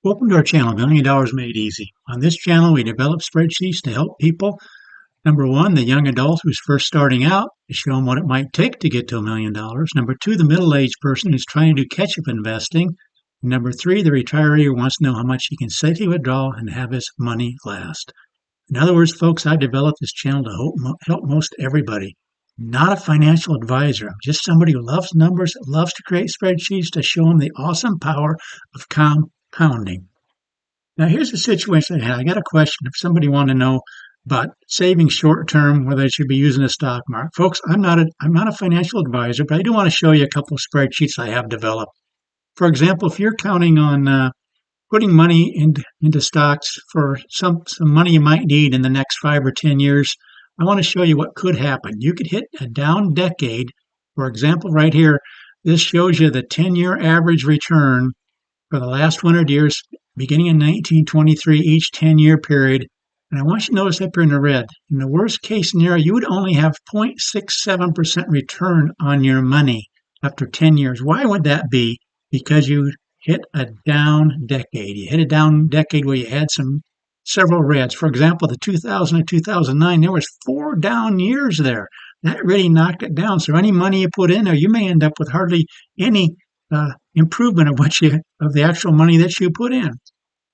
Welcome to our channel, Million Dollars Made Easy. On this channel, we develop spreadsheets to help people. Number one, the young adult who's first starting out, to show them what it might take to get to $1 million. Number two, the middle-aged person who's trying to catch up investing. Number three, the retiree who wants to know how much he can safely withdraw and have his money last. In other words, folks, I developed this channel to help most everybody. Not a financial advisor. I'm just somebody who loves numbers, loves to create spreadsheets to show them the awesome power of compounding. Now, here's the situation I had. I got a question. If somebody wanted to know about saving short term, whether they should be using a stock market, folks, I'm not a financial advisor, but I do want to show you a couple of spreadsheets I have developed. For example, if you're counting on putting money into stocks for some money you might need in the next 5 or 10 years, I want to show you what could happen. You could hit a down decade. For example, right here, this shows you the 10-year average return for the last 100 years, beginning in 1923, each 10-year period. And I want you to notice up here in the red, in the worst case scenario, you would only have 0.67% return on your money after 10 years. Why would that be? Because you hit a down decade. You hit a down decade where you had several reds. For example, the 2000 and 2009, there was 4 down years there. That really knocked it down. So any money you put in there, you may end up with hardly any improvement of the actual money that you put in.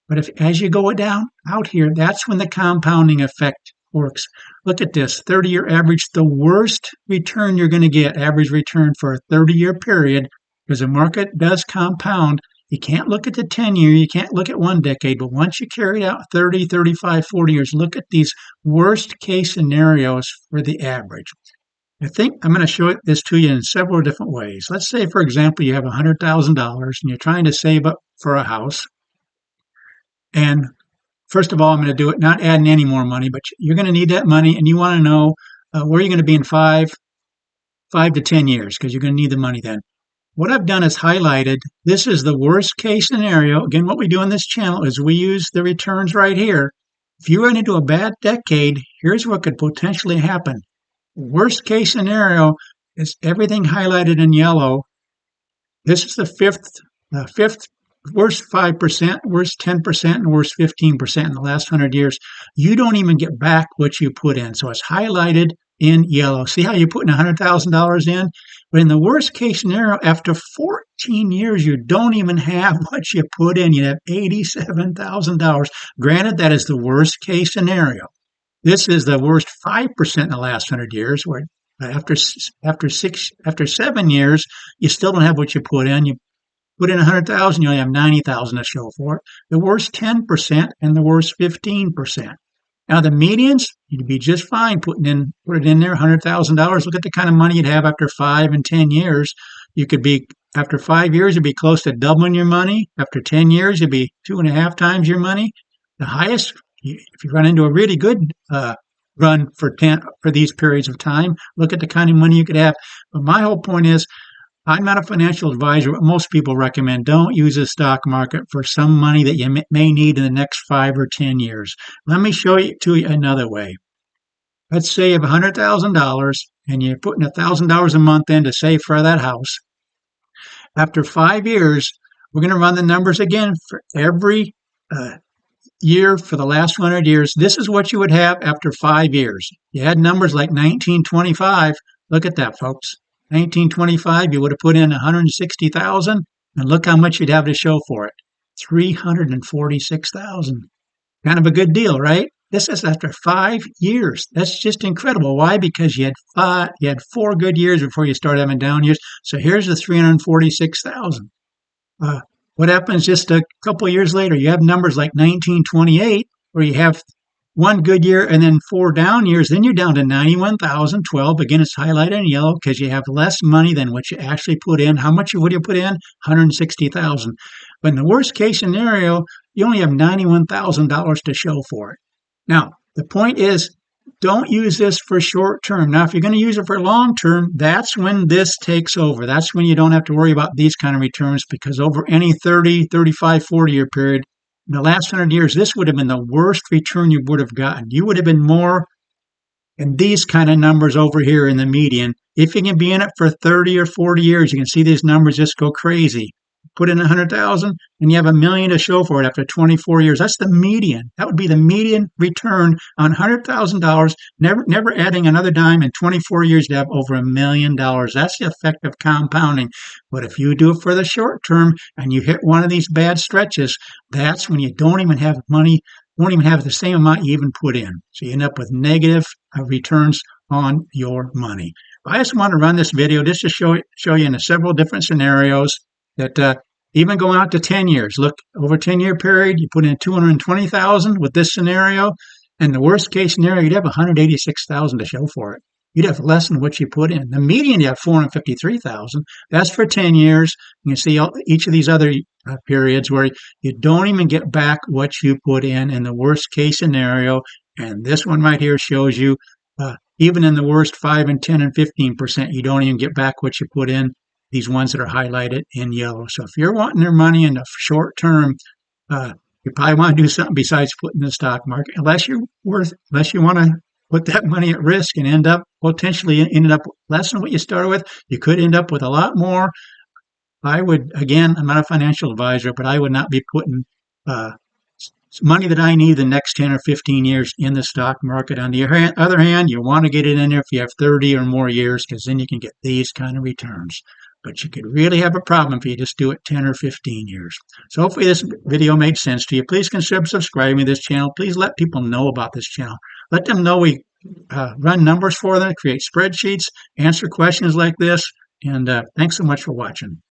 But as you go down out here, that's when the compounding effect works. Look at this 30-year average, the worst return you're going to get, average return for a 30-year period, because the market does compound. You can't look at the 10-year, you can't look at 1 decade, but once you carry it out 30, 35, 40 years, look at these worst case scenarios for the average. I think I'm going to show this to you in several different ways. Let's say, for example, you have $100,000 and you're trying to save up for a house. And first of all, I'm going to do it not adding any more money, but you're going to need that money and you want to know where you're going to be in 5 to 10 years, because you're going to need the money then. What I've done is highlighted, this is the worst case scenario. Again, what we do on this channel is we use the returns right here. If you run into a bad decade, here's what could potentially happen. Worst case scenario is everything highlighted in yellow. This is the fifth worst 5%, worst 10%, and worst 15% in the last 100 years. You don't even get back what you put in. So it's highlighted in yellow. See how you're putting $100,000 in? But in the worst case scenario, after 14 years, you don't even have what you put in. You have $87,000. Granted, that is the worst case scenario. This is the worst 5% in the last 100 years, where after 7 years, you still don't have what you put in. You put in 100,000, you only have 90,000 to show for it. The worst 10% and the worst 15%. Now the medians, you'd be just fine put it in there, $100,000. Look at the kind of money you'd have after 5 and 10 years. You could be, after 5 years, you'd be close to doubling your money. After 10 years, you'd be 2.5 times your money. The highest, if you run into a really good run for these periods of time, look at the kind of money you could have. But my whole point is, I'm not a financial advisor, but most people recommend don't use the stock market for some money that you may need in the next 5 or 10 years. Let me show it to you another way. Let's say you have $100,000 and you're putting $1,000 a month in to save for that house. After 5 years, we're going to run the numbers again for every year for the last 100 years. This is what you would have after 5 years. You had numbers like 1925. Look at that, folks. 1925, you would have put in 160,000, and look how much you'd have to show for it. 346,000. Kind of a good deal, right? This is after 5 years. That's just incredible. Why? Because you had 4 good years before you started having down years. So here's the 346,000. What happens just a couple years later? You have numbers like 1928, where you have 1 good year and then 4 down years, then you're down to 91,012. Again, it's highlighted in yellow because you have less money than what you actually put in. How much would you put in? 160,000. But in the worst case scenario, you only have $91,000 to show for it. Now, the point is, don't use this for short term. Now, if you're going to use it for long term, that's when this takes over. That's when you don't have to worry about these kind of returns, because over any 30, 35, 40-year period, in the last 100 years, this would have been the worst return you would have gotten. You would have been more in these kind of numbers over here in the median. If you can be in it for 30 or 40 years, you can see these numbers just go crazy. put in 100,000 and you have $1 million to show for it after 24 years. That's the median. That would be the median return on $100,000, never adding another dime in 24 years to have over $1 million. That's the effect of compounding. But if you do it for the short term and you hit one of these bad stretches, that's when you don't even have money, won't even have the same amount you even put in. So you end up with negative returns on your money. I just want to run this video just to show you in several different scenarios that even going out to 10 years, look, over a 10-year period, you put in 220,000 with this scenario, and the worst case scenario, you'd have 186,000 to show for it. You'd have less than what you put in. The median, you have 453,000. That's for 10 years. You can see each of these other periods where you don't even get back what you put in the worst case scenario. And this one right here shows you even in the worst 5 and 10 and 15%, you don't even get back what you put in, these ones that are highlighted in yellow. So if you're wanting your money in the short term, you probably want to do something besides putting in the stock market, unless you want to put that money at risk and end up less than what you started with. You could end up with a lot more. I would, again, I'm not a financial advisor, but I would not be putting money that I need the next 10 or 15 years in the stock market. On the other hand, you want to get it in there if you have 30 or more years, because then you can get these kind of returns. But you could really have a problem if you just do it 10 or 15 years. So hopefully this video made sense to you. Please consider subscribing to this channel. Please let people know about this channel. Let them know we run numbers for them, create spreadsheets, answer questions like this. And thanks so much for watching.